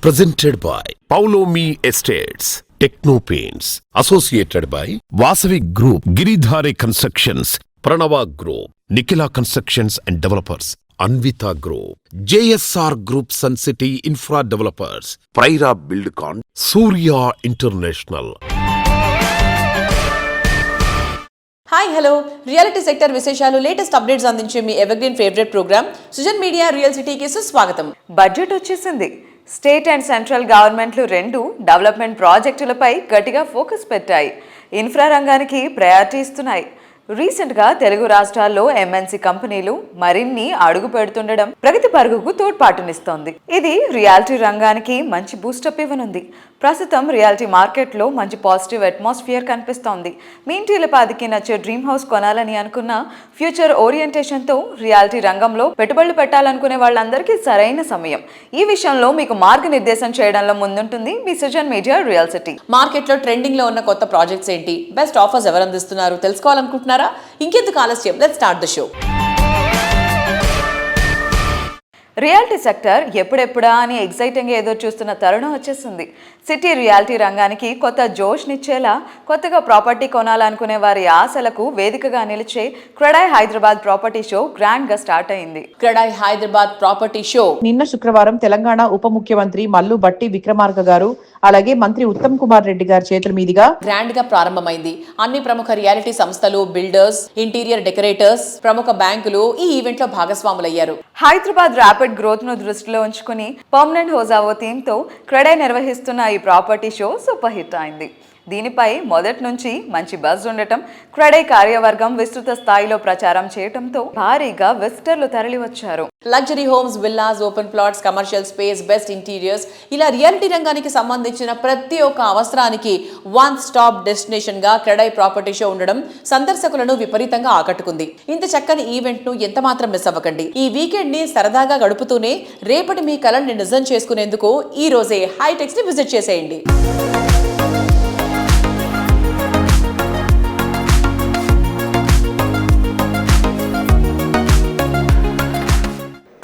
Presented by Paulomi Estates, Techno Paints, associated by Vasavi Group, Giridhare Constructions, Pranava Group, Nikhila Constructions and Developers, Anvita Group, JSR Group Sun City Infra Developers, Praira Buildcon, Surya International. Hi hello reality sector విశేషాలు latest updates అందించే మీ evergreen favourite programme Sujan media real సిటీకి సుస్వాగతం. Budget వచ్చేసింది. State and central గవర్నమెంట్లు రెండు development ప్రాజెక్టులపై గట్టిగా ఫోకస్ పెట్టాయి. ఇన్ఫ్రా రంగానికి ప్రయారిటీ ఇస్తున్నాయి. రీసెంట్గా తెలుగు రాష్ట్రాల్లో ఎంఎన్సీ కంపెనీలు మరిన్ని అడుగు పెడుతుండడం ప్రగతి పరుగుకు తోడ్పాటునిస్తోంది. ఇది రియాలిటీ రంగానికి మంచి బూస్టప్ ఇవ్వనుంది. ప్రస్తుతం రియాలిటీ మార్కెట్లో మంచి పాజిటివ్ అట్మాస్ఫియర్ కనిపిస్తోంది. మీ ఇంటిలపాదికి నచ్చే డ్రీమ్ హౌస్ కొనాలని అనుకున్న ఫ్యూచర్ ఓరియంటేషన్తో రియాలిటీ రంగంలో పెట్టుబడులు పెట్టాలనుకునే వాళ్ళందరికీ సరైన సమయం. ఈ విషయంలో మీకు మార్గనిర్దేశం చేయడంలో ముందుంటుంది మీ సుజన్ మీడియా రియల్ సిటీ. మార్కెట్లో ట్రెండింగ్ లో ఉన్న కొత్త ప్రాజెక్ట్స్ ఏంటి, బెస్ట్ ఆఫర్స్ ఎవరు అందిస్తున్నారు తెలుసుకోవాలనుకుంటున్నారా? ఇంకెందుకు ఆలస్యం, let's start the show. Reality sector ఎప్పుడెప్పుడా అని ఎగ్జైటింగ్గా ఎదురు చూస్తున్న తరుణం వచ్చేసింది. సిటీ రియాలిటీ రంగానికి కొత్త జోష్నిచ్చేలా కొత్తగా ప్రాపర్టీ కొనాలనుకునే వారి ఆశలకు వేదికగా నిలిచే క్రెడాయ్ హైదరాబాద్ ప్రాపర్టీ షో గ్రాండ్గా స్టార్ట్ అయింది. క్రెడాయ్ హైదరాబాద్ ప్రాపర్టీ షో నిన్న శుక్రవారం తెలంగాణ ఉప ముఖ్యమంత్రి మల్లు బట్టి విక్రమార్క గారు అలాగే మంత్రి ఉత్తమ్ కుమార్ రెడ్డి గారి చేతుల మీదుగా గ్రాండ్ గా ప్రారంభమైంది. అన్ని ప్రముఖ రియాలిటీ సంస్థలు, బిల్డర్స్, ఇంటీరియర్ డెకరేటర్స్, ప్రముఖ బ్యాంకులు ఈ ఈవెంట్ లో భాగస్వాములయ్యారు. హైదరాబాద్ ర్యాపిడ్ గ్రోత్ ను దృష్టిలో ఉంచుకుని పర్మనెంట్ హోజావో థీమ్ తో క్రెడాయ్ నిర్వహిస్తున్న ఈ ప్రాపర్టీ షో సూపర్ హిట్ అయింది. దీనిపై మొదటి నుంచి మంచి బజ్ ఉండటం, క్రెడాయ్ కార్యవర్గం విస్తృత స్థాయిలో ప్రచారం చేయటంతో భారీగా విజిటర్లు తరలి వచ్చారు. Luxury homes, villas, open plots, commercial space, best interiors, ఇలా రియాలిటీ రంగానికి సంబంధించిన ప్రతి ఒక్క అవసరానికి వన్ స్టాప్ డెస్టినేషన్ గా క్రెడాయ్ ప్రాపర్టీ షో ఉండడం సందర్శకులను విపరీతంగా ఆకట్టుకుంది. ఇంత చక్కని ఈవెంట్ ను ఎంత మాత్రం మిస్ అవ్వకండి. ఈ వీకెండ్ ని సరదాగా గడుపుతూనే రేపటి మీ కలను నిజం చేసుకునేందుకు ఈ రోజే హైటెక్స్ ని విజిట్ చేసేయండి.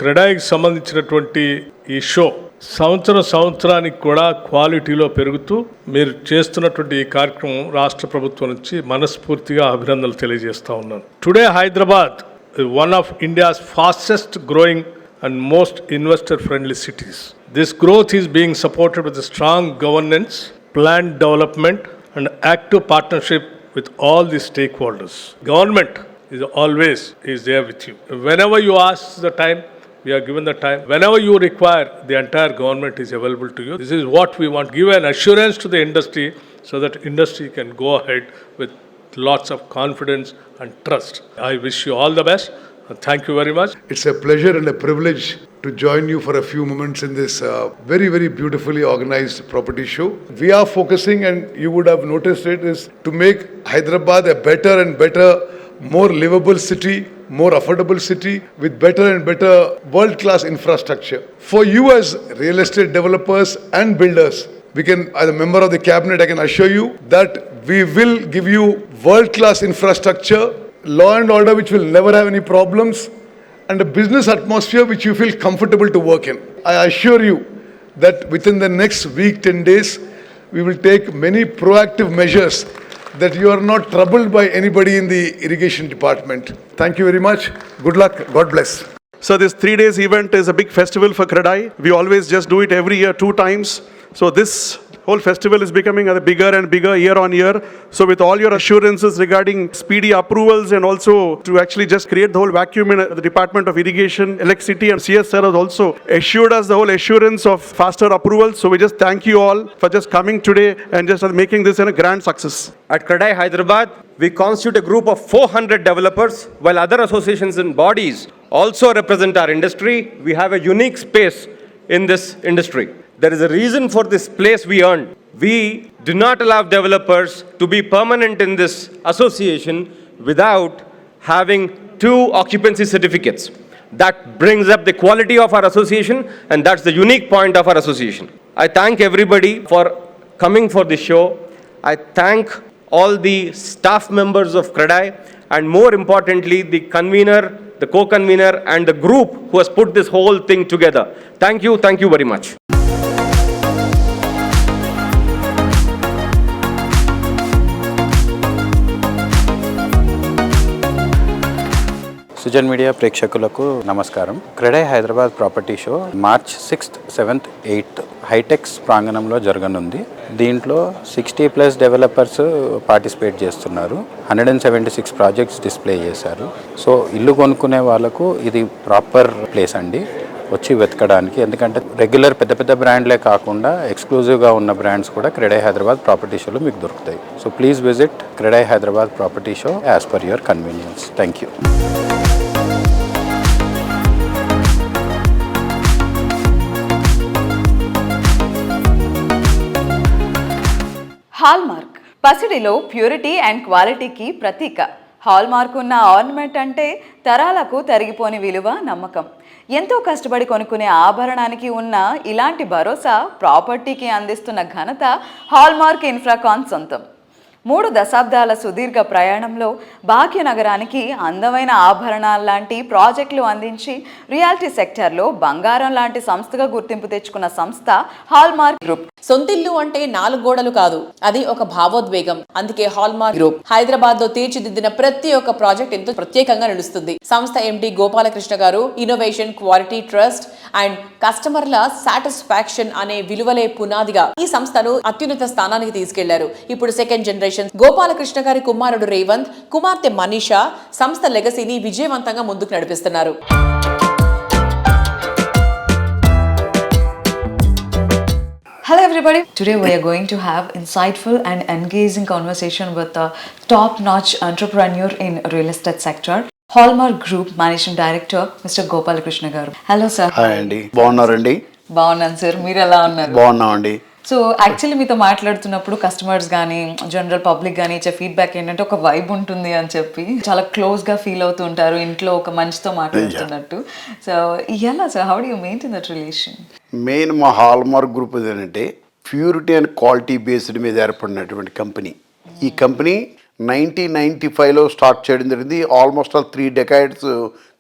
క్రెడాయికి సంబంధించినటువంటి ఈ షో సంవత్సరానికి కూడా క్వాలిటీలో పెరుగుతూ మీరు చేస్తున్నటువంటి ఈ కార్యక్రమం రాష్ట్ర ప్రభుత్వం నుంచి మనస్ఫూర్తిగా అభినందనలు తెలియజేస్తా ఉన్నాను. Today Hyderabad is one of India's fastest growing and most investor friendly cities. This growth is being supported with a strong governance, planned development and active partnership with all the stakeholders. Government is always there with you. Whenever you ask the time, we are given the time. Whenever you require, the entire government is available to you. This is what we want. Give an assurance to the industry so that industry can go ahead with lots of confidence and trust. I wish you all the best. Thank you very much. It's a pleasure and a privilege to join you for a few moments in this very, very beautifully organized property show. We are focusing, and you would have noticed it, is to make Hyderabad a better and better, more livable city, more affordable city with better and better world-class infrastructure. For you as real estate developers and builders, we can, as a member of the cabinet, I can assure you that we will give you world-class infrastructure, law and order which will never have any problems, and a business atmosphere which you feel comfortable to work in. I assure you that within the next week, 10 days, we will take many proactive measures that you are not troubled by anybody in the irrigation department. Thank you very much. Good luck. God bless. So this 3 days event is a big festival for Credai. We always just do it every year 2 times. So this whole festival is becoming bigger and bigger year on year. So with all your assurances regarding speedy approvals and also to actually just create the whole vacuum in the Department of Irrigation, Electricity and CSR has also assured us the whole assurance of faster approvals. So we just thank you all for just coming today and just making this a grand success. At Credai Hyderabad, we constitute a group of 400 developers, while other associations and bodies also represent our industry. We have a unique space in this industry. There is a reason for this place we earned. We do not allow developers to be permanent in this association without having 2 occupancy certificates. That brings up the quality of our association, and that's the unique point of our association. I thank everybody for coming for this show. I thank all the staff members of Credai, and more importantly, the convener, the co-convener and the group who has put this whole thing together. Thank you very much. Sujan media ప్రేక్షకులకు నమస్కారం. CREDAI Hyderabad property show March 6th, 7th, 8th HITEX ప్రాంగణంలో జరగనుంది. దీంట్లో 60+ developers participate చేస్తున్నారు. 176 projects display చేశారు. So ఇల్లు కొనుక్కునే వాళ్ళకు ఇది ప్రాపర్ ప్లేస్ అండి వచ్చి వెతకడానికి. ఎందుకంటే రెగ్యులర్ పెద్ద పెద్ద బ్రాండ్లే కాకుండా ఎక్స్క్లూజివ్గా ఉన్న బ్రాండ్స్ కూడా క్రెడై హైదరాబాద్ ప్రాపర్టీ షోలో మీకు దొరుకుతాయి. So please visit CREDAI Hyderabad property show as per your convenience. Thank you. Hallmark పసిడిలో ప్యూరిటీ అండ్ క్వాలిటీకి ప్రతీక. హాల్మార్క్ ఉన్న ఆర్నమెంట్ అంటే తరాలకు తరిగిపోని విలువ, నమ్మకం. ఎంతో కష్టపడి కొనుక్కునే ఆభరణానికి ఉన్న ఇలాంటి భరోసా ప్రాపర్టీకి అందిస్తున్న ఘనత హాల్మార్క్ ఇన్ఫ్రాకాన్ సొంతం. 3 దశాబ్దాల సుదీర్ఘ ప్రయాణంలో భాగ్యనగరానికి అందమైన ఆభరణాల లాంటి ప్రాజెక్టులు అందించి రియాలిటీ సెక్టార్లో బంగారం లాంటి సంస్థగా గుర్తింపు తెచ్చుకున్న సంస్థ హాల్మార్క్ గ్రూప్. సొంతిల్లు అంటే 4 గోడలు కాదు, అది ఒక భావోద్వేగం. అందుకే హాల్మార్క్ గ్రూప్ హైదరాబాద్ లో తీర్చిదిద్దిన ప్రతి ఒక్క ప్రాజెక్ట్ ఎంతో ప్రత్యేకంగా నిలుస్తుంది. సంస్థ ఎండి గోపాలకృష్ణ గారు ఇన్నోవేషన్, క్వాలిటీ, ట్రస్ట్ అండ్ కస్టమర్ల సాటిస్ఫాక్షన్ అనే విలువలే పునాదిగా ఈ సంస్థను అత్యున్నత స్థానానికి తీసుకెళ్లారు. ఇప్పుడు సెకండ్ జనరేషన్ గోపాలకృష్ణ గారి కుమారుడు రేవంత్, కుమార్తె మనీషా సంస్థ లెగసీని విజయవంతంగా ముందుకు నడిపిస్తున్నారు. Hello everybody. Today we are going to have insightful and engaging conversation with a top-notch entrepreneur in real estate sector, Hallmark Group Managing Director, Mr. Gopalakrishna garu. Hello sir. Hi అండి, బాగున్నారండి? బాగున్నాను సార్, మీరు ఎలా ఉన్నారు? బాగున్నామండి. So actually మీతో మాట్లాడుతున్నప్పుడు customers కానీ జనరల్ పబ్లిక్ కానీ ఇచ్చే ఫీడ్బ్యాక్ ఏంటంటే ఒక వైబ్ ఉంటుంది అని చెప్పి చాలా క్లోజ్గా ఫీల్ అవుతూ ఉంటారు, ఇంట్లో ఒక మనిషితో మాట్లాడుతున్నట్టు. సో ఎలా sir, how do you maintain that relation? Main మా హాల్మార్క్ గ్రూప్ ఏంటంటే ప్యూరిటీ అండ్ క్వాలిటీ బేస్డ్ మీద ఏర్పడినటువంటి కంపెనీ. ఈ కంపెనీ 1995లో స్టార్ట్ చేయడం జరిగింది. ఆల్మోస్ట్ ఆల్ 3 decades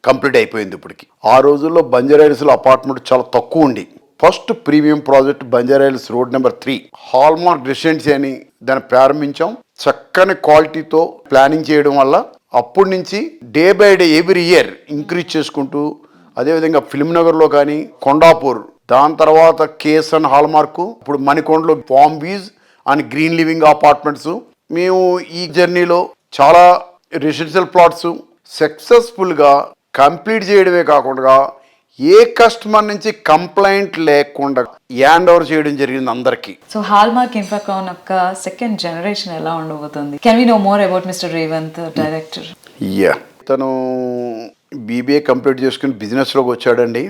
కంప్లీట్ అయిపోయింది ఇప్పటికి. ఆ రోజుల్లో బంజారాహిల్స్లో అపార్ట్మెంట్ చాలా తక్కువ ఉండి first premium project Banjara Hills road number 3 hallmark residency అని దాన్ని ప్రారంభించాం. చక్కని క్వాలిటీతో ప్లానింగ్ చేయడం వల్ల అప్పటి నుంచి day by day every year increase చేసుకుంటూ, అదేవిధంగా ఫిల్మ్ నగర్లో కానీ కొండాపూర్, దాని తర్వాత కేఎస్ఎన్ హాల్మార్క్, ఇప్పుడు మణికొండలో Palm Beach and Green Living apartments. మేము ఈ జర్నీలో చాలా రెసిడెన్షియల్ ప్లాట్స్ సక్సెస్ఫుల్గా కంప్లీట్ చేయడమే కాకుండా ఏ కస్టమర్ నుంచి కంప్లైంట్ లేకుండా హ్యాండ్ ఓవర్ చేయడం జరిగింది అందరికీ. సో హాల్మార్క్ ఇన్ఫ్రాకాన్ యొక్క సెకండ్ జనరేషన్ ఎలా ఉండబోతుంది? Can we know more about mister Revanth, director? తను బీబీఏ కంప్లీట్ చేసుకుని బిజినెస్లోకి వచ్చాడండి.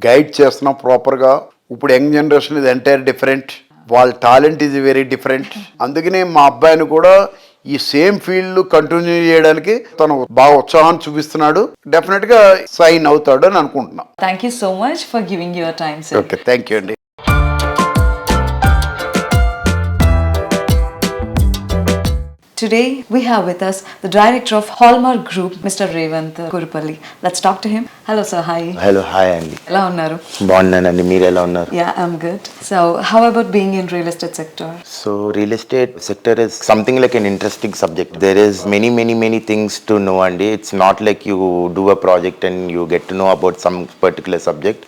గైడ్ చేస్తున్నాం ప్రాపర్గా. ఇప్పుడు యంగ్ జనరేషన్ ఇది ఎంటైర్ డిఫరెంట్, వాళ్ళ టాలెంట్ ఈజ్ వెరీ డిఫరెంట్. అందుకనే మా అబ్బాయిని కూడా ఈ సేమ్ ఫీల్డ్ కంటిన్యూ చేయడానికి తను బాగా ఉత్సాహాన్ని చూపిస్తున్నాడు. డెఫినెట్ గా సైన్ అవుతాడు అని అనుకుంటున్నా. Thank you so much for giving your time sir. Okay, thank you అండి. Today we have with us the director of Hallmark Group, Mr. Revanth Kurupalli. Let's talk to him. Hello sir, hi. Hello, hi అండి. ఎలా ఉన్నారు? బాగున్నానండి, మీరు ఎలా ఉన్నారు? Yeah, I'm good. So how about being in real estate sector? So real estate sector is something like an interesting subject. There is many things to know అండి. It's not like you do a project and you get to know about some particular subject.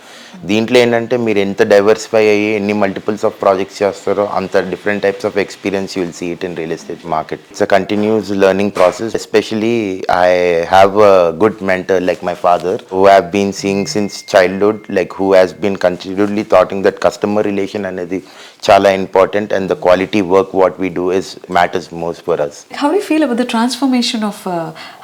దీంట్లో ఏంటంటే మీరు ఎంత diversify అయ్యి ఎన్ని multiples of projects చేస్తారో అంత different types of experience you will see it in real estate market. It's a continuous learning process. Especially I have a good mentor like my father who have been seeing since childhood, like who has been continuously thoughting that customer relation అనేది చాలా important and the quality work what we do is matters most for us. How do you feel about the transformation of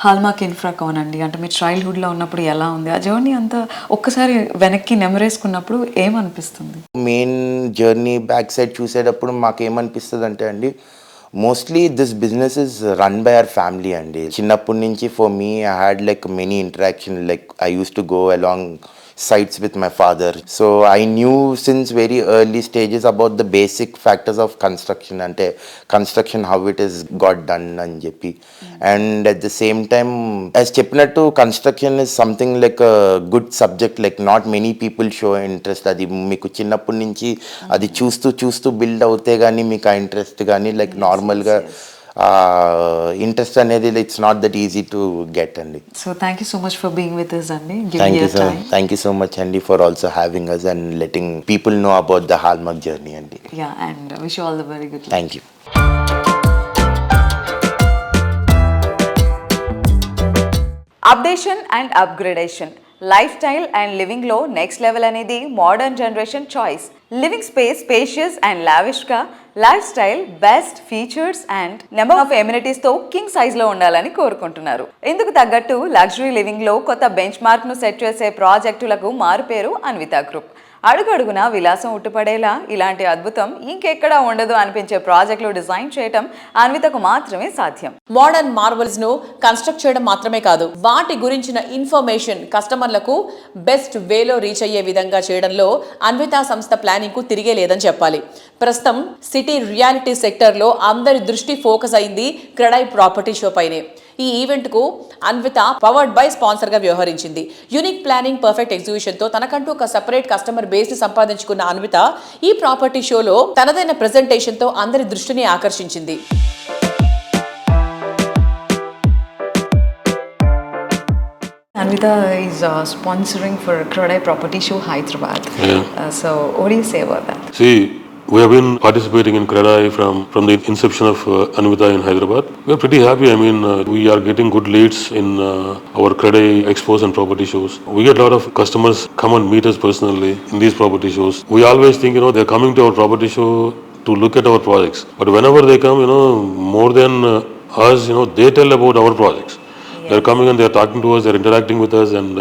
Hallmark Infracon అండి? అంటే మీ చైల్డ్హుడ్లో ఉన్నప్పుడు ఎలా ఉంది ఆ journey అంతా ఒక్కసారి వెనక్కి నెమరేసుకున్నప్పుడు ఏమనిపిస్తుంది? మెయిన్ జర్నీ బ్యాక్ సైడ్ చూసేటప్పుడు మాకు ఏమనిపిస్తుంది అంటే అండి, mostly this business is run by our family అండి. చిన్నప్పటి నుంచి for me I had like many interaction, like I use to go along sites with my father. So I knew since very early stages about the basic factors of construction, ante construction how it is got done ani cheppi. And at the same time, as cheppinattu, construction is something like a good subject, like not many people show interest. Adi meeku chinnappu nunchi adi chustu build avute gaani meeku interest gaani like normal ga interest అనేది it's not that easy to get అండి. So thank you so much for being with us అండి. Thank you so much అండి for also having us and letting people know about the hallmark journey అండి. Yeah and wish you all the very good. Thank you. Updation and upgradation, lifestyle and లివింగ్లో next level అనేది modern generation choice. Living space spacious and లావిష్గా, life style best features and number of ఎమ్యూనిటీస్తో king సైజ్లో ఉండాలని కోరుకుంటున్నారు. ఇందుకు తగ్గట్టు luxury లివింగ్లో కొత్త బెంచ్ మార్క్ను సెట్ చేసే ప్రాజెక్టులకు మారుపేరు అన్విత గ్రూప్. అడుగడుగునా విలాసం ఉట్టుపడేలా ఇలాంటి అద్భుతం ఇంకెక్కడా ఉండదు అనిపించే ప్రాజెక్టులు డిజైన్ చేయడం అన్వితకు మాత్రమే సాధ్యం. మోడర్న్ మార్వెల్స్ ను కన్స్ట్రక్ట్ చేయడం మాత్రమే కాదు, వాటి గురించిన ఇన్ఫర్మేషన్ కస్టమర్లకు బెస్ట్ వేలో రీచ్ అయ్యే విధంగా చేయడంలో అన్విత సంస్థ ప్లానింగ్ కు తిరిగే లేదని చెప్పాలి. ప్రస్తుతం సిటీ రియాలిటీ సెక్టర్ లో అందరి దృష్టి ఫోకస్ అయింది క్రెడై ప్రాపర్టీ షో పైనే. ఈ ఈవెంట్ కు అన్విత పవర్డ్ బై స్పాన్సర్ గా వ్యవహరించింది. యూనిక్ ప్లానింగ్, పర్ఫెక్ట్ ఎగ్జిక్యూషన్ తో తనకంటూ ఒక సెపరేట్ కస్టమర్ బేస్ ని సంపాదించుకున్న అన్విత ఈ ప్రాపర్టీ షోలో తనదైన ప్రెజెంటేషన్ తో అందరి దృష్టిని ఆకర్షించింది. Anvita is sponsoring for Kradai Property Show Hyderabad. So what do you say about that? See, we have been participating in Kradai from the inception of Anvita in Hyderabad. We are pretty happy. I mean, we are getting good leads in our Kradai expos and property shows. We get a lot of customers come and meet us personally in these property shows. We always think, they're coming to our property show to look at our projects. But whenever they come, more than us, they tell about our projects. They're coming and they're talking to us, they're interacting with us, and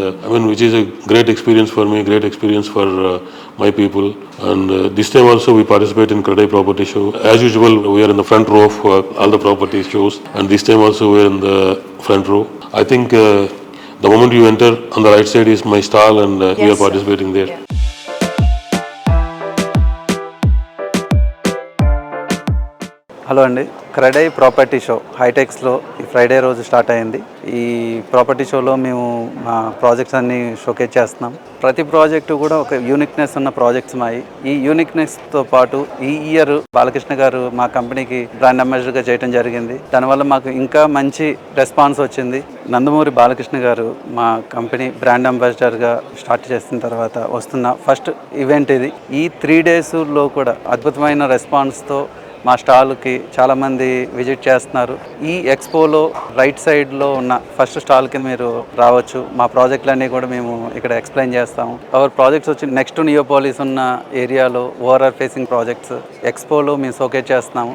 which is a great experience for me, great experience for my people. And this time also we participate in Kradai Property Show. As usual, we are in the front row of all the property shows, and this time also we are in the front row. I think the moment you enter, on the right side is my stall, and we are participating there. Yeah. Hello అండి, CREDAI property show హైటెక్స్లో ఈ Friday రోజు start అయింది. ఈ property షోలో మేము మా projects అన్ని showcase చేస్తున్నాం. ప్రతి ప్రాజెక్టు కూడా ఒక యూనిక్నెస్ ఉన్న ప్రాజెక్ట్స్ మాయి. ఈ యూనిక్నెస్తో పాటు ఈ ఇయర్ బాలకృష్ణ గారు మా కంపెనీకి బ్రాండ్ అంబాసిడర్గా చేయడం జరిగింది. దానివల్ల మాకు ఇంకా మంచి రెస్పాన్స్ వచ్చింది. నందమూరి బాలకృష్ణ గారు మా కంపెనీ బ్రాండ్ అంబాసిడర్గా స్టార్ట్ చేసిన తర్వాత వస్తున్న ఫస్ట్ ఈవెంట్ ఇది. ఈ 3 డేస్లో కూడా అద్భుతమైన రెస్పాన్స్తో మా స్టాల్కి చాలామంది విజిట్ చేస్తున్నారు. ఈ ఎక్స్పోలో రైట్ సైడ్లో ఉన్న ఫస్ట్ స్టాల్కి మీరు రావచ్చు. మా ప్రాజెక్టులన్నీ కూడా మేము ఇక్కడ ఎక్స్ప్లెయిన్ చేస్తాము. అవర్ ప్రాజెక్ట్స్ వచ్చి నెక్స్ట్ నియోపాలిస్ ఉన్న ఏరియాలో ఓఆర్ఆర్ ఫేసింగ్ ప్రాజెక్ట్స్ ఎక్స్పోలో మేము షోకేజ్ చేస్తున్నాము.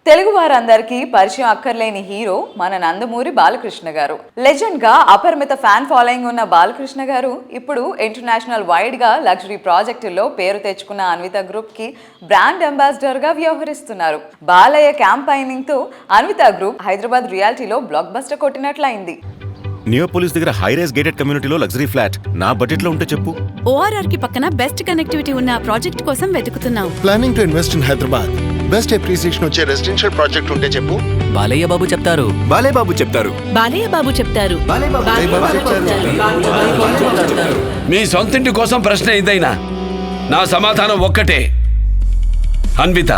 తెలుగు వారందరికీ పరిచయం అక్కర్లేని హీరో మన నందమూరి బాలకృష్ణ గారు. లెజెండ్ గా అపరిమిత ఫ్యాన్ ఫాలోయింగ్ ఉన్న బాలకృష్ణ గారు ఇప్పుడు ఇంటర్నేషనల్ వైడ్ గా లగ్జరీ ప్రాజెక్టుల్లో పేరు తెచ్చుకున్న అన్విత గ్రూప్ కి బ్రాండ్ అంబాసిడర్ గా వ్యవహరిస్తున్నారు. బాలయ్య క్యాంపైనింగ్ తో అన్విత గ్రూప్ హైదరాబాద్ రియాలిటీలో బ్లాక్ బస్టర్ కొట్టినట్లయింది. నియోపోలిస్ దగ్గర హై రైజ్ గేటెడ్ కమ్యూనిటీలో లగ్జరీ ఫ్లాట్ నా బడ్జెట్ లో ఉంటే చెప్పు. ఓఆర్ఆర్ కి పక్కన బెస్ట్ కనెక్టివిటీ ఉన్న ప్రాజెక్ట్ కోసం వెతుకుతున్నాం. Planning to invest in Hyderabad. Best appreciation వచ్చే రెసిడెన్షియల్ ప్రాజెక్ట్ ఉంటే చెప్పు. బాలయ్య బాబు చెప్తారు. బాలయ్య బాబు చెప్తారు. బాలయ్య బాబు చెప్తారు. మీ సొంతింటి కోసం ప్రశ్న ఏదైనా నా సమాధానం ఒక్కటే, Anvita.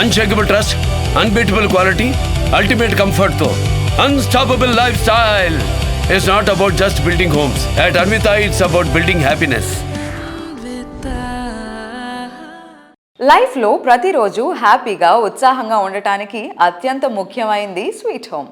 Unshakable trust, unbeatable quality, ultimate comfort తో unstoppable lifestyle is not about just building homes. At Anvita, it's about building happiness. లైఫ్లో ప్రతిరోజు హ్యాపీగా ఉత్సాహంగా ఉండటానికి అత్యంత ముఖ్యమైనది స్వీట్ హోమ్.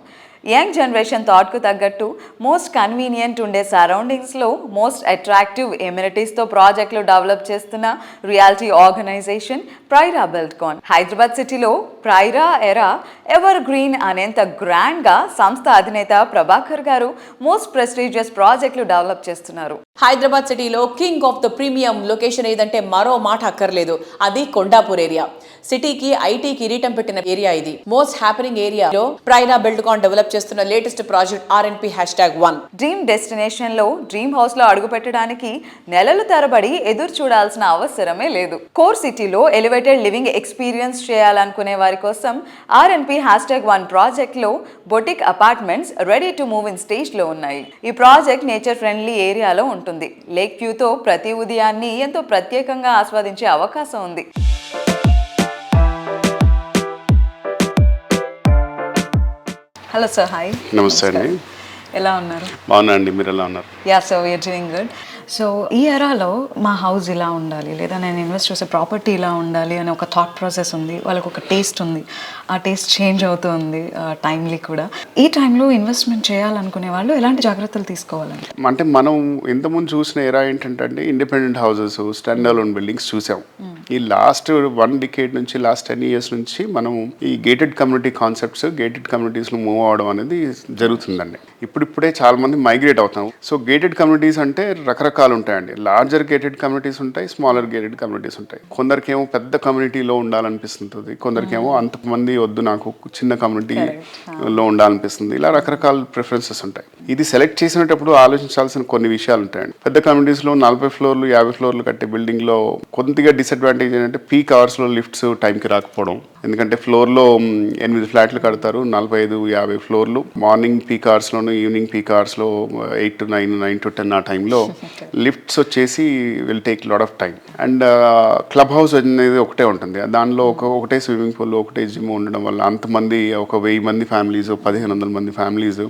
యంగ్ జనరేషన్ థాట్కు తగ్గట్టు మోస్ట్ కన్వీనియంట్ ఉండే సరౌండింగ్స్లో మోస్ట్ అట్రాక్టివ్ ఎమ్యూనిటీస్తో ప్రాజెక్టులు డెవలప్ చేస్తున్న రియాలిటీ ఆర్గనైజేషన్ ప్రైరా బిల్డ్కాన్. హైదరాబాద్ సిటీలో ప్రైరా ఎరా ఎవర్ గ్రీన్ అనేంత గ్రాండ్గా సంస్థ అధినేత ప్రభాకర్ గారు మోస్ట్ ప్రెస్టీజియస్ ప్రాజెక్టులు డెవలప్ చేస్తున్నారు. హైదరాబాద్ సిటీలో king of the premium location ఏదంటే మరో మాట అక్కర్లేదు, అది కొండాపూర్ ఏరియా. సిటీకి ఐటీ కిరీటం పెట్టిన ఏరియా ఇది. మోస్ట్ హ్యాపెనింగ్ ఏరియాలో ప్రైరా బిల్డ్కాన్ డెవలప్ చేస్తున్న latest project RNP#1. Dream destination లో డ్రీమ్ హౌస్ లో అడుగు పెట్టడానికి నెలల తరబడి ఎదురు చూడాల్సిన అవసరమే లేదు. కోర్ సిటీలో ఎలివేటెడ్ లివింగ్ ఎక్స్పీరియన్స్ చేయాలనుకునే వారి కోసం RNP#1 ప్రాజెక్ట్ లో boutique apartments ready to move in stage లో ఉన్నాయి. ఈ ప్రాజెక్ట్ నేచర్ ఫ్రెండ్లీ ఏరియాలో ఉంటుంది. లేక్ వ్యూతో ప్రతి ఉదయాన్ని ఎంతో ప్రత్యేకంగా ఆస్వాదించే అవకాశం ఉంది. Hello sir, hi. నమస్తే అండి. ఎలా ఉన్నారు? బాగున్నా అండి, మీరు ఎలా ఉన్నారు? Yeah sir, we are doing good. So ఈ ఎరాలో మా హౌస్ ఇలా ఉండాలి, లేదా నేను ఇన్వెస్ట్ చేసే ప్రాపర్టీ ఇలా ఉండాలి అనే ఒక థాట్ ప్రాసెస్ ఉంది. వాళ్ళకు ఒక టేస్ట్ ఉంది. ఆ టేస్ట్ చేంజ్ అవుతుంది టైమ్లీ కూడా. ఈ టైంలో ఇన్వెస్ట్మెంట్ చేయాలనుకునే వాళ్ళు ఎలాంటి జాగ్రత్తలు తీసుకోవాలండి? అంటే మనం ఇంతకుముందు చూసిన ఎరా ఏంటంటే independent houses, standalone buildings చూసాం. ఈ లాస్ట్ 1 decade నుంచి, లాస్ట్ 10 years నుంచి మనం ఈ గేటెడ్ కమ్యూనిటీ కాన్సెప్ట్స్, గేటెడ్ కమ్యూనిటీస్లో మూవ్ అవడం అనేది జరుగుతుందండి. ఇప్పుడిప్పుడే చాలా మంది మైగ్రేట్ అవుతాం. సో గేటెడ్ కమ్యూనిటీస్ అంటే రకరకాలు ఉంటాయండి. లార్జర్ గేటెడ్ కమ్యూనిటీస్ ఉంటాయి, స్మాలర్ గేటెడ్ కమ్యూనిటీస్ ఉంటాయి. కొందరికేమో పెద్ద కమ్యూనిటీలో ఉండాలనిపిస్తుంది, కొందరికేమో అంతమంది వద్దు, నాకు చిన్న కమ్యూనిటీలో ఉండాలనిపిస్తుంది. ఇలా రకరకాల ప్రిఫరెన్సెస్ ఉంటాయి. ఇది సెలెక్ట్ చేసినప్పుడు ఆలోచించాల్సిన కొన్ని విషయాలు ఉంటాయండి. పెద్ద కమ్యూనిటీస్లో 40 floors 50 floors కట్టే బిల్డింగ్లో కొద్దిగా డిసడ్వాంటేజ్ ఏంటంటే పీక్ అవర్స్లో లిఫ్ట్స్ టైంకి రాకపోవడం. ఎందుకంటే ఫ్లోర్లో 8 ఫ్లాట్లు కడతారు, 45-50 floors. మార్నింగ్ పీక్ అవర్స్లోను, ఈవినింగ్ పీక్ అవర్స్లో 8 to 9, 9 to 10 ఆ టైంలో లిఫ్ట్స్ వచ్చేసి will take lot of time. And club house అనేది ఒకటే ఉంటుంది. దానిలో ఒకటే స్విమ్మింగ్ పూల్, ఒకటే జిమ్ ఉండడం వల్ల అంతమంది, 1000 మంది ఫ్యామిలీస్, 1500 మంది ఫ్యామిలీస్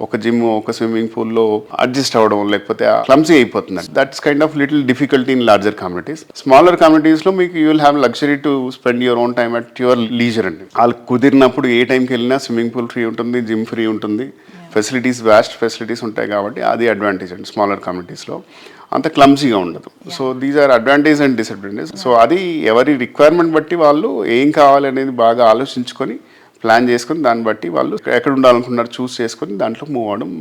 ఒక జిమ్, ఒక స్విమ్మింగ్ పూల్లో అడ్జస్ట్ అవ్వడం, లేకపోతే క్లమ్సీ అయిపోతుంది. That's kind of little difficulty in larger communities. Smaller కమ్యూనిటీస్లో మీకు you will have luxury to spend your own time at your leisure అండి. వాళ్ళకి కుదిరినప్పుడు ఏ టైంకి వెళ్ళినా స్విమ్మింగ్ పూల్ ఫ్రీ ఉంటుంది, జిమ్ ఫ్రీ ఉంటుంది, ఫెసిలిటీస్, వాస్ట్ ఫెసిలిటీస్ ఉంటాయి. కాబట్టి అది అడ్వాంటేజ్ అండి. స్మాలర్ కమ్యూనిటీస్లో అంత క్లమ్జీగా ఉండదు. So these are advantage and disadvantage. So అది ఎవరి రిక్వైర్మెంట్ బట్టి వాళ్ళు ఏం కావాలి అనేది బాగా ఆలోచించుకొని, ప్లాన్ చేసుకొని, దాన్ని బట్టి వాళ్ళు ఎక్కడ ఉండాలనుకున్నారు చూస్ చేసుకొని దాంట్లో మూవ్ అవ్వడం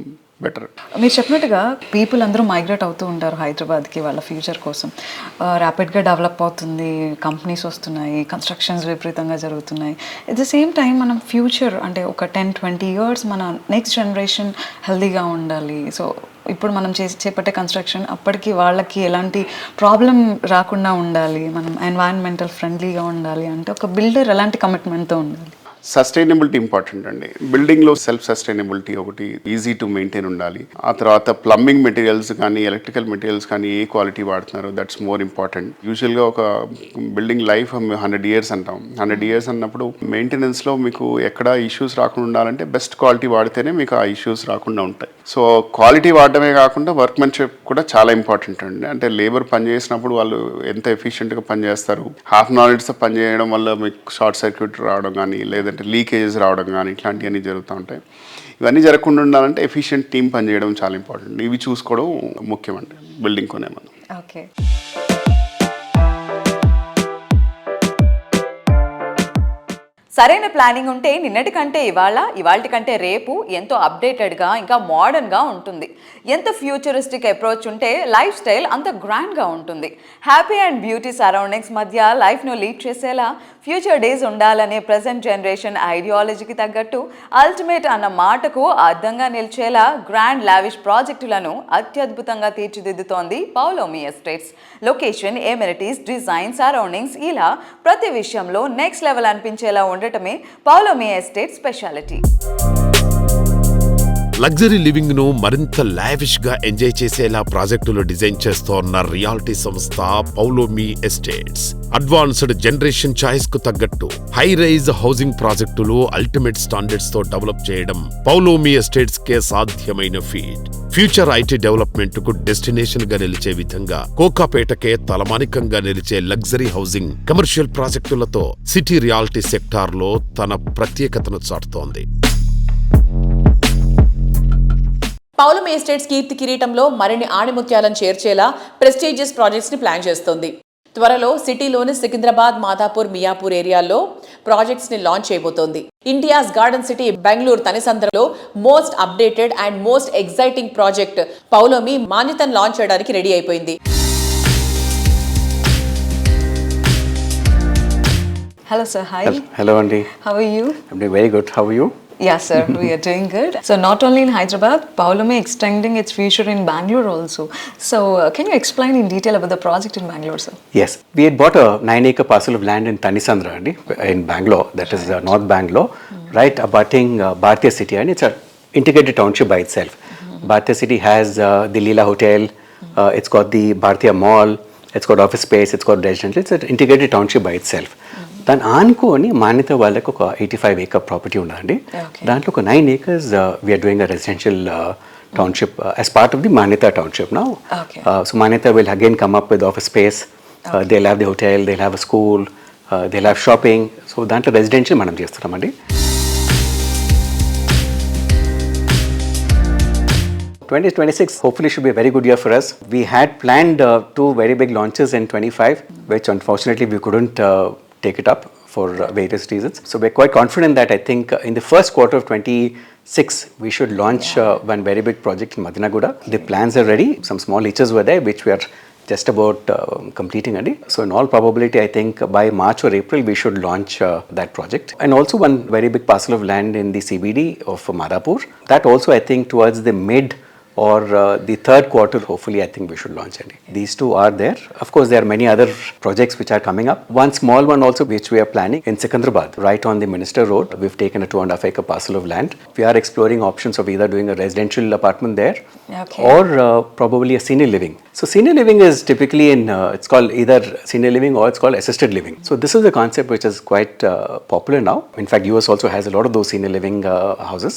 బెటర్. మీరు చెప్పినట్టుగా పీపుల్ అందరూ మైగ్రేట్ అవుతూ ఉంటారు హైదరాబాద్కి వాళ్ళ ఫ్యూచర్ కోసం. ర్యాపిడ్గా డెవలప్ అవుతుంది, కంపెనీస్ వస్తున్నాయి, కన్స్ట్రక్షన్స్ విపరీతంగా జరుగుతున్నాయి. ఎట్ ద సేమ్ టైం మనం ఫ్యూచర్ అంటే ఒక 10-20 years మన నెక్స్ట్ జనరేషన్ హెల్దీగా ఉండాలి. సో ఇప్పుడు మనం చేపట్టే కన్స్ట్రక్షన్ అప్పటికి వాళ్ళకి ఎలాంటి ప్రాబ్లం రాకుండా ఉండాలి, మనం ఎన్వైరన్మెంటల్ ఫ్రెండ్లీగా ఉండాలి అంటే ఒక బిల్డర్ ఎలాంటి కమిట్మెంట్తో ఉండాలి? సస్టైనబిలిటీ ఇంపార్టెంట్ అండి. బిల్డింగ్లో సెల్ఫ్ సస్టైనబిలిటీ ఒకటి, ఈజీ టు మెయింటైన్ ఉండాలి. ఆ తర్వాత ప్లంబింగ్ మెటీరియల్స్ కానీ, ఎలక్ట్రికల్ మెటీరియల్స్ కానీ ఏ క్వాలిటీ వాడుతున్నారు, దట్స్ మోర్ ఇంపార్టెంట్. యూజువల్గా ఒక బిల్డింగ్ లైఫ్ 100 years అంటాం. 100 years అన్నప్పుడు మెయింటెనెన్స్లో మీకు ఎక్కడ ఇష్యూస్ రాకుండా ఉండాలంటే బెస్ట్ క్వాలిటీ వాడితేనే మీకు ఆ ఇష్యూస్ రాకుండా ఉంటాయి. సో క్వాలిటీ వాడడమే కాకుండా వర్క్మెన్షిప్ కూడా చాలా ఇంపార్టెంట్ అండి. అంటే లేబర్ పనిచేసినప్పుడు వాళ్ళు ఎంత ఎఫిషియెంట్గా పనిచేస్తారు, హాఫ్ నాలెడ్జ్తో పనిచేయడం వల్ల మీకు షార్ట్ సర్క్యూట్ రావడం కానీ, లేదంటే లీకేజెస్ రావడం కానీ, ఇట్లాంటివన్నీ జరుగుతూ ఉంటాయి. ఇవన్నీ జరగకుండా ఉండాలంటే ఎఫిషియెంట్ టీమ్ పనిచేయడం చాలా ఇంపార్టెంట్. ఇవి చూసుకోవడం ముఖ్యమండి బిల్డింగ్ కొనే మనం. ఓకే. సరైన ప్లానింగ్ ఉంటే నిన్నటి కంటే ఇవాళ కంటే రేపు ఎంతో అప్డేటెడ్గా, ఇంకా మోడర్న్గా ఉంటుంది. ఎంత ఫ్యూచరిస్టిక్ అప్రోచ్ ఉంటే లైఫ్ స్టైల్ అంత గ్రాండ్గా ఉంటుంది. హ్యాపీ అండ్ బ్యూటీ సరౌండింగ్స్ మధ్య లైఫ్ను లీడ్ చేసేలా ఫ్యూచర్ డేస్ ఉండాలనే ప్రజెంట్ జనరేషన్ ఐడియాలజీకి తగ్గట్టు అల్టిమేట్ అన్న మాటకు అర్థంగా నిలిచేలా గ్రాండ్ లావిష్ ప్రాజెక్టులను అత్యద్భుతంగా తీర్చిదిద్దుతోంది Paulomi estates. Location, amenities, design, surroundings ఇలా ప్రతి విషయంలో నెక్స్ట్ లెవెల్ అనిపించేలా ఉండటమే Paulomi estate speciality. Luxury living ను మరింత లావిష్ గా ఎంజాయ్ చేసేలా ప్రాజెక్టులు డిజైన్ చేస్తోన్న రియాలిటీ సంస్థ Paulomi estates. Advanced generation choice కు తగ్గట్టు హై రైజ్ హౌసింగ్ ప్రాజెక్టులు అల్టిమేట్ స్టాండర్డ్స్ తో డెవలప్ చేయడం పౌలోమి ఎస్టేట్స్ కే సాధ్యమైన ఫీట్. ఫ్యూచర్ ఐటీ డెవలప్మెంట్ కు డెస్టినేషన్ గా నిలిచే విధంగా కోకాపేటకే తలమానికంగా నిలిచే లగ్జరీ హౌసింగ్, కమర్షియల్ ప్రాజెక్టులతో సిటీ రియాలిటీ సెక్టార్ లో తన ప్రత్యేకతను చాటుతోంది. పౌలోమి ఎస్టేట్స్ కీర్తి కిరీటంలో మరిన్ని ఆణిముత్యాలను చేర్చేలా ప్రెస్టీజియస్ ప్రాజెక్ట్స్ ని ప్లాన్ చేస్తోంది. త్వరలో సిటీలోని సికింద్రాబాద్, మాదాపూర్, మియాపూర్ ఏరియాల్లో ప్రాజెక్ట్స్ ని లాంచ్ చేయబోతోంది. ఇండియాస్ గార్డెన్ సిటీ బెంగళూరు తనిసంద్రలో most updated and most exciting project Paulomi మాన్యతను లాంచ్ చేయడానికి రెడీ అయిపోయింది. Hello, sir. Hi. Hello, Andy. How are you? I'm doing very good. How are you? Yeah, sir. We are doing good. So, not only in Hyderabad, Paulome extending its future in Bangalore also. So, can you explain in detail about the project in Bangalore, sir? Yes, we had bought a 9-acre parcel of land in Tanisandra, Andy, in Bangalore. That is North Bangalore, right abutting Bhartiya City, and it's an integrated township by itself. Bhartiya City has the Leela Hotel. It's got the Bhartiya Mall. It's got office space. It's got residential. It's an integrated township by itself. దాన్ని ఆనుకొని మాన్యత వాళ్ళకి ఒక 85-acre property ఉందండి. దాంట్లో ఒక 9 acres we're doing a residential township as part of the Manyata township now. So Manyata will again come up with office space, they have the hotel, they have a school, they have shopping. So దాంట్లో residential మనం చేస్తున్నామండి. 2026 hopefully should be a very good year for us. We had planned 2 very big launches in 25, which unfortunately we couldn't take it up for various reasons. So we're quite confident that I think in the first quarter of 26 we should launch one very big project in Madinaguda. The plans are ready. Some small hitches were there which we are just about completing. So in all probability I think by March or April we should launch that project. And also one very big parcel of land in the CBD of Madhapur. That also I think towards the mid or the third quarter, hopefully, I think we should launch it. These 2 are there. Of course, there are many other projects which are coming up. One small one also which we are planning in Secunderabad, right on the Minister Road. We've taken a 2.5-acre parcel of land. We are exploring options of either doing a residential apartment there or probably a senior living. So senior living is typically in, it's called either senior living or it's called assisted living. So this is a concept which is quite popular now. In fact, US also has a lot of those senior living houses.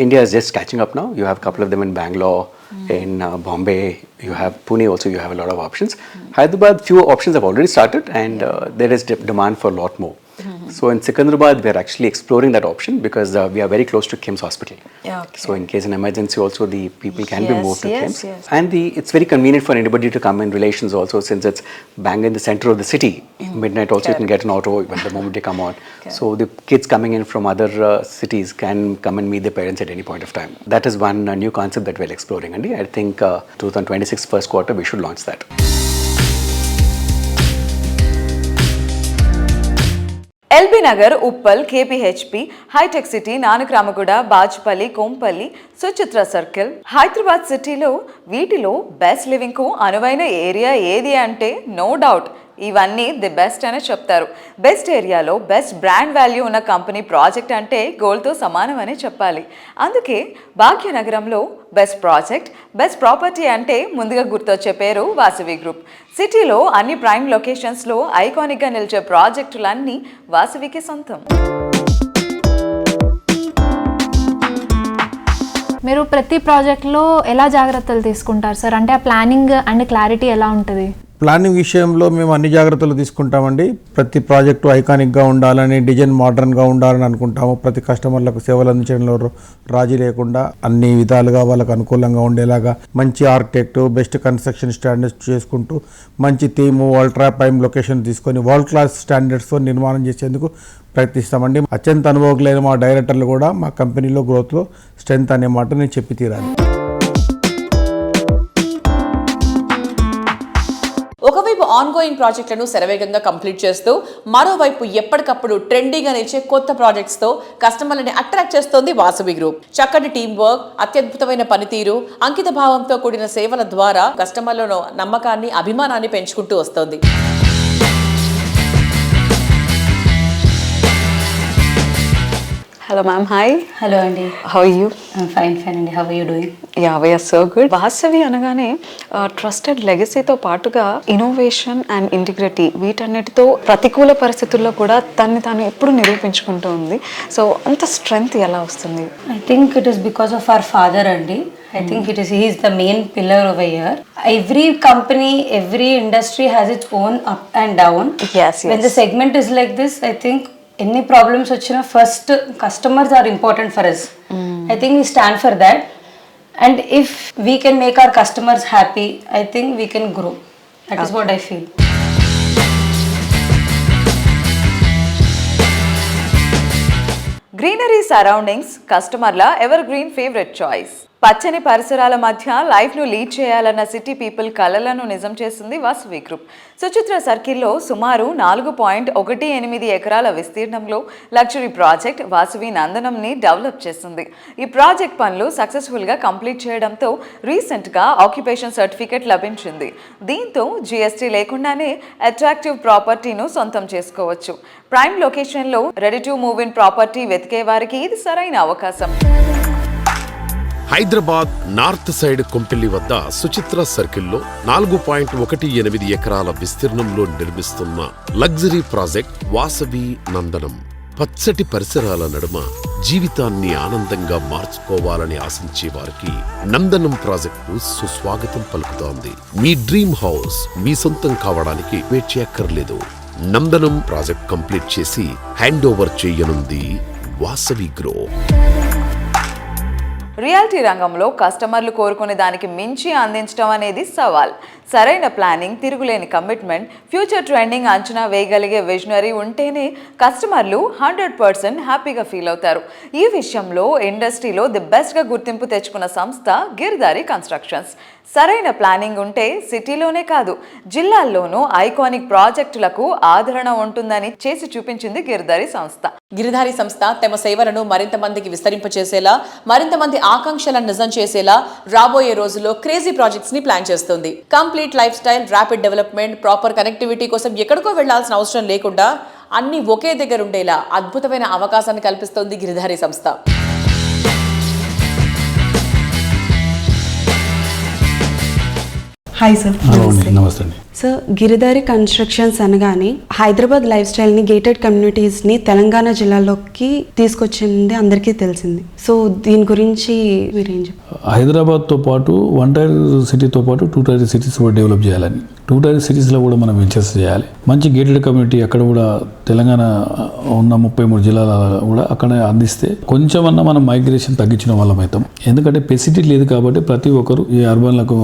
India is just catching up now. You have a couple of them in Bangalore, in Bombay, you have Pune also, you have a lot of options. Hyderabad, few options have already started and there is demand for a lot more. So in Secunderabad, we are actually exploring that option because we are very close to KIMS Hospital. So in case an emergency also, the people can be moved to KIMS. And it's very convenient for anybody to come in relations also since it's bang in the center of the city. Midnight also you can get an auto when the moment they come on. So the kids coming in from other cities can come and meet their parents at any point of time. That is one new concept that we're exploring. And I think 2026 first quarter, we should launch that. LB Nagar, Uppal, KPHB, హైటెక్ City, Nanakramguda, Bajpalli, Kompally, Suchitra circle, Hyderabad సిటీలో వీటిలో best living కు అనువైన area ఏది అంటే no doubt ఇవన్నీ the best అనే చెప్తారు. బెస్ట్ ఏరియాలో బెస్ట్ బ్రాండ్ వాల్యూ ఉన్న కంపెనీ ప్రాజెక్ట్ అంటే గోల్డ్తో సమానం అనే చెప్పాలి. అందుకే భాగ్యనగరంలో బెస్ట్ ప్రాజెక్ట్, బెస్ట్ ప్రాపర్టీ అంటే ముందుగా గుర్తొచ్చే పేరు వాసవి గ్రూప్. సిటీలో అన్ని ప్రైమ్ లొకేషన్స్లో ఐకానిక్గా నిలిచే ప్రాజెక్టులన్నీ వాసవికి సొంతం. మీరు ప్రతి ప్రాజెక్ట్లో ఎలా జాగ్రత్తలు తీసుకుంటారు సార్? అంటే ఆ ప్లానింగ్ అండ్ క్లారిటీ ఎలా ఉంటుంది? ప్లానింగ్ విషయంలో మేము అన్ని జాగ్రత్తలు తీసుకుంటామండి. ప్రతి ప్రాజెక్టు ఐకానిక్గా ఉండాలని, డిజైన్ మోడర్న్గా ఉండాలని అనుకుంటాము. ప్రతి కస్టమర్లకు సేవలు అందించడంలో రాజీ లేకుండా అన్ని విధాలుగా వాళ్ళకు అనుకూలంగా ఉండేలాగా మంచి ఆర్కిటెక్ట్, బెస్ట్ కన్స్ట్రక్షన్ స్టాండర్డ్స్ చేసుకుంటూ మంచి థీము, అల్ట్రా ప్రైమ్ లొకేషన్ తీసుకొని వరల్డ్ క్లాస్ స్టాండర్డ్స్తో నిర్మాణం చేసేందుకు ప్రయత్నిస్తామండి. అత్యంత అనుభవజ్ఞులైన మా డైరెక్టర్లు కూడా మా కంపెనీలో గ్రోత్లో స్ట్రెంత్ అనే మాట నేను చెప్పి తీరాలి. ఒకవైపు ఆన్గోయింగ్ ప్రాజెక్టులను శరవేగంగా కంప్లీట్ చేస్తూ మరోవైపు ఎప్పటికప్పుడు ట్రెండీగా నిలిచే కొత్త ప్రాజెక్ట్స్తో కస్టమర్లని అట్రాక్ట్ చేస్తోంది వాసవి గ్రూప్. చక్కటి టీం వర్క్, అత్యద్భుతమైన పనితీరు, అంకిత భావంతో కూడిన సేవల ద్వారా కస్టమర్లలో నమ్మకాన్ని, అభిమానాన్ని పెంచుకుంటూ వస్తోంది. Hello ma'am, hi. Hello Andy. How are you? I'm fine Andy. How are you doing? Yeah, we are so good. Vasavi అనగానే ట్రస్టెడ్ లెగసీతో పాటుగా ఇన్నోవేషన్ అండ్ ఇంటిగ్రిటీ వీటన్నిటితో ప్రతికూల పరిస్థితుల్లో కూడా తన్ని తాను ఎప్పుడు నిరూపించుకుంటూ ఉంది. సో అంత స్ట్రెంగ్త్ ఎలా వస్తుంది? I think it is because of our father Andy. I think he is the main pillar over here. Every company, every industry has its own up and down. Yes. When the segment is like this, I think any problems వచ్చినా first customers are important for us. I think we stand for that. And if we can make our customers happy, I think we can grow. That is what I feel. Greenery surroundings కస్టమర్ల ever green favourite choice. పచ్చని పరిసరాల మధ్య లైఫ్ను lead చేయాలన్న city people కలలను నిజం చేస్తుంది Vasavi group. Suchitra సర్కిల్లో సుమారు 4.18 ఎకరాల విస్తీర్ణంలో లగ్జరీ ప్రాజెక్ట్ వాసవి నందనంని డెవలప్ చేస్తుంది. ఈ ప్రాజెక్ట్ పనులు సక్సెస్ఫుల్గా కంప్లీట్ చేయడంతో రీసెంట్గా ఆక్యుపేషన్ సర్టిఫికెట్ లభించింది. దీంతో జీఎస్టీ లేకుండానే అట్రాక్టివ్ ప్రాపర్టీను సొంతం చేసుకోవచ్చు. ప్రైమ్ లొకేషన్లో ready to move in property వెతికే వారికి ఇది సరైన అవకాశం. హైదరాబాద్ నార్త్ సైడ్ కొంపెల్లి వద్ద సుచిత్ర సర్కిల్లో 4.18 ఎకరాల విస్తీర్ణంలో నిర్మిస్తున్న లగ్జరీ ప్రాజెక్ట్ వాసవి నందనం. పచ్చటి పరిసరాల నడుమ జీవితాన్ని ఆనందంగా మార్చుకోవాలని ఆశించే వారికి నందనం ప్రాజెక్టు సుస్వాగతం పలుకుతోంది. మీ డ్రీమ్ హౌస్ మీ సొంతం కావడానికి వెయిట్ చేయక్కర్లేదు. నందనం ప్రాజెక్ట్ కంప్లీట్ చేసి హ్యాండ్ ఓవర్ చేయనుంది వాసవి గ్రూప్. రియాలిటీ రంగంలో కస్టమర్లు కోరుకునే దానికి మించి అందించడం అనేది సవాల్. సరైన ప్లానింగ్, తిరుగులేని కమిట్మెంట్, ఫ్యూచర్ ట్రెండింగ్ అంచనా వేయగలిగే విజనరీ ఉంటేనే కస్టమర్లు 100% హ్యాపీగా ఫీల్ అవుతారు. ఈ విషయంలో ఇండస్ట్రీలో ది బెస్ట్గా గుర్తింపు తెచ్చుకున్న సంస్థ గిరిధారి కన్స్ట్రక్షన్స్. సరైన ప్లానింగ్ ఉంటే సిటీలోనే కాదు జిల్లాల్లోనూ ఐకానిక్ ప్రాజెక్టులకు ఆదరణ ఉంటుందని చేసి చూపించింది గిరిధారి సంస్థ. గిరిధారి సంస్థ తమ సేవలను మరింత మందికి విస్తరింపచేసేలా, మరింత మంది ఆకాంక్షలను నిజం చేసేలా రాబోయే రోజుల్లో క్రేజీ ప్రాజెక్ట్స్ ని ప్లాన్ చేస్తుంది. Complete life style, rapid development, proper connectivity కోసం ఎక్కడికో వెళ్లాల్సిన అవసరం లేకుండా అన్ని ఒకే దగ్గర ఉండేలా అద్భుతమైన అవకాశాన్ని కల్పిస్తోంది గిరిధారి సంస్థ. Hi sir. నమస్తే అండి. సార్, గిరిధారి కన్స్ట్రక్షన్స్ అనగానే హైదరాబాద్ లైఫ్ స్టైల్ని, గేటెడ్ కమ్యూనిటీస్ని తెలంగాణ జిల్లాలోకి తీసుకొచ్చింది అందరికీ తెలిసింది. సో దీని గురించి మీరేం చెప్తారు? హైదరాబాద్తో పాటు 1 టైర్ సిటీతో పాటు 2 టైర్ సిటీస్ కూడా డెవలప్ చేయాలని, 2 టైర్ సిటీస్లో కూడా మనం వెంచర్స్ చేయాలి. మంచి గేటెడ్ కమ్యూనిటీ అక్కడ కూడా తెలంగాణ ఉన్న 33 జిల్లాల కూడా అక్కడ అందిస్తే కొంచెమన్నా మనం మైగ్రేషన్ తగ్గించిన వాళ్ళం అవుతాం. ఎందుకంటే ఫెసిలిటీ లేదు కాబట్టి ప్రతి ఒక్కరు ఈ అర్బన్లకు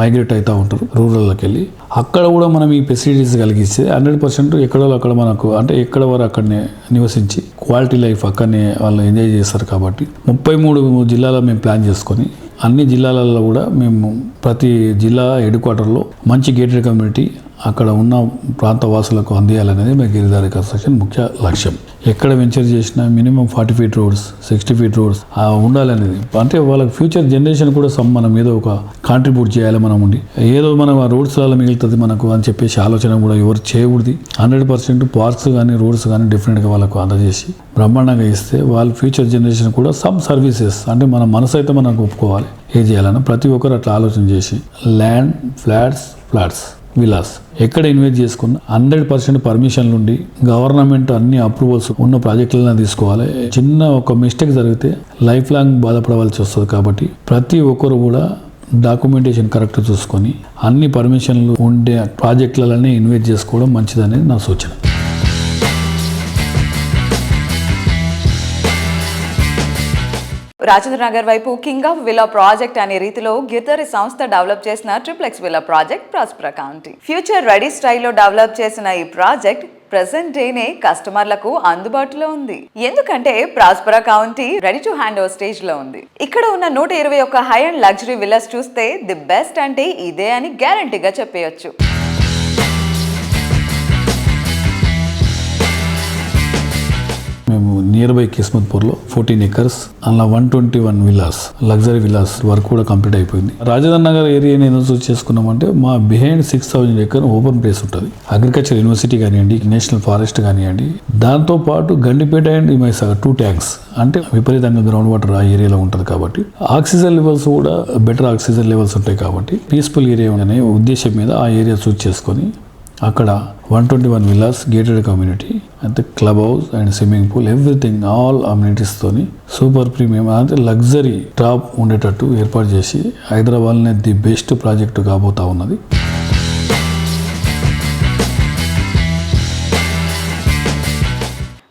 మైగ్రేట్ అవుతూ ఉంటారు, రూరల్లోకి వెళ్ళి. అక్కడ కూడా మనం ఈ ఫెసిలిటీస్ కలిగిస్తే 100% ఎక్కడో అక్కడ మనకు అంటే ఎక్కడ వారు అక్కడనే నివసించి క్వాలిటీ లైఫ్ అక్కడనే వాళ్ళు ఎంజాయ్ చేస్తారు. కాబట్టి 33 జిల్లాలో మేము ప్లాన్ చేసుకొని అన్ని జిల్లాలలో కూడా మేము ప్రతి జిల్లా హెడ్ క్వార్టర్లో మంచి గేటెడ్ కమ్యూనిటీ అక్కడ ఉన్న ప్రాంత వాసులకు అందియాలనేది మా గిరిధారి కన్స్ట్రక్షన్ ముఖ్య లక్ష్యం. ఎక్కడ వెంచర్ చేసినా minimum 40 feet roads, 60 feet roads ఉండాలనేది. అంటే వాళ్ళకి ఫ్యూచర్ జనరేషన్ కూడా మనం ఏదో ఒక కాంట్రిబ్యూట్ చేయాలి. మనం ఉండి ఏదో మనం ఆ రోడ్స్లలో మిగులుతుంది మనకు అని చెప్పేసి ఆలోచన కూడా ఎవరు చేయకూడదు. 100% పార్క్స్ కానీ రోడ్స్ కానీ డిఫరెంట్గా వాళ్ళకు అందజేసి బ్రహ్మాండంగా ఇస్తే వాళ్ళ ఫ్యూచర్ జనరేషన్ కూడా సమ్ సర్వీసెస్ అంటే మన మనసు అయితే మనకు ఒప్పుకోవాలి ఏం చేయాలని ప్రతి ఒక్కరు అట్లా ఆలోచన చేసి ల్యాండ్, ఫ్లాట్స్, విలాస్ ఎక్కడ ఇన్వెస్ట్ చేసుకున్న 100% పర్మిషన్లు ఉండి గవర్నమెంట్ అన్ని అప్రూవల్స్ ఉన్న ప్రాజెక్టులను తీసుకోవాలి. చిన్న ఒక మిస్టేక్ జరిగితే లైఫ్ లాంగ్ బాధపడవలసి వస్తుంది. కాబట్టి ప్రతి ఒక్కరు కూడా డాక్యుమెంటేషన్ కరెక్ట్ చూసుకొని అన్ని పర్మిషన్లు ఉండే ప్రాజెక్టులనే ఇన్వెస్ట్ చేసుకోవడం మంచిదనేది నా సూచన. రాజేంద్ర నగర్ వైపు కింగ్ ఆఫ్ విల్లా ప్రాజెక్ట్ అనే రీతిలో గిరిధారి సంస్థ డెవలప్ చేసిన triplex villa project ప్రాస్పరా county. Future ready స్టైల్లో డెవలప్ చేసిన ఈ ప్రాజెక్ట్ ప్రెసెంట్ డేనే కస్టమర్లకు అందుబాటులో ఉంది. ఎందుకంటే ప్రాస్పరా county ready to hand over stage లో ఉంది. ఇక్కడ ఉన్న 121 హై అండ్ లగ్జరీ విల్లాస్ చూస్తే ది బెస్ట్ అంటే ఇదే అని గ్యారంటీగా చెప్పేయచ్చు. మేము నియర్ బై కిస్మత్పూర్లో 14 acres అలా 121 విల్లాస్, లగ్జరీ విల్లాస్ వర్క్ కూడా కంప్లీట్ అయిపోయింది. రాజేంద్ర నగర్ ఏరియాని ఎందుకు చేసుకున్నామంటే మా బిహైండ్ 6,000 acre ఓపెన్ ప్లేస్ ఉంటుంది. అగ్రికల్చర్ యూనివర్సిటీ కానివ్వండి, నేషనల్ ఫారెస్ట్ కానివ్వండి, దాంతోపాటు గండిపేట అండ్ మైసాగర్ 2 tanks అంటే విపరీతంగా గ్రౌండ్ వాటర్ ఆ ఏరియాలో ఉంటుంది. కాబట్టి ఆక్సిజన్ లెవెల్స్ కూడా బెటర్ ఆక్సిజన్ లెవెల్స్ ఉంటాయి. కాబట్టి పీస్ఫుల్ ఏరియా అనే ఉద్దేశం మీద ఆ ఏరియా చూస్ చేసుకొని అక్కడ 121 విల్లాస్, గేటెడ్ కమ్యూనిటీ అంటే club house and swimming pool, everything all అమ్యూనిటీస్తోని సూపర్ ప్రీమియం అంటే లగ్జరీ టాప్ ఉండేటట్టు ఏర్పాటు చేసి హైదరాబాద్లోనే ది బెస్ట్ ప్రాజెక్టు కాబోతా ఉన్నది.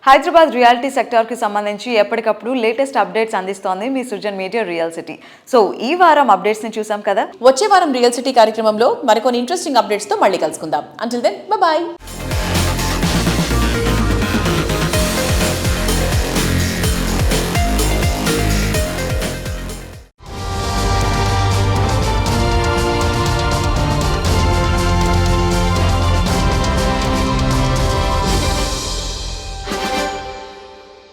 హైదరాబాద్ రియాలిటీ సెక్టార్కి సంబంధించి ఎప్పటికప్పుడు లేటెస్ట్ అప్డేట్స్ అందిస్తోంది మీ Srujan media real city. So ఈ వారం అప్డేట్స్ని చూసాం కదా. వచ్చే వారం రియల్ సిటీ కార్యక్రమంలో మరికొన్ని ఇంట్రెస్టింగ్ అప్డేట్స్తో మళ్ళీ కలుసుకుందాం. Until then bye bye.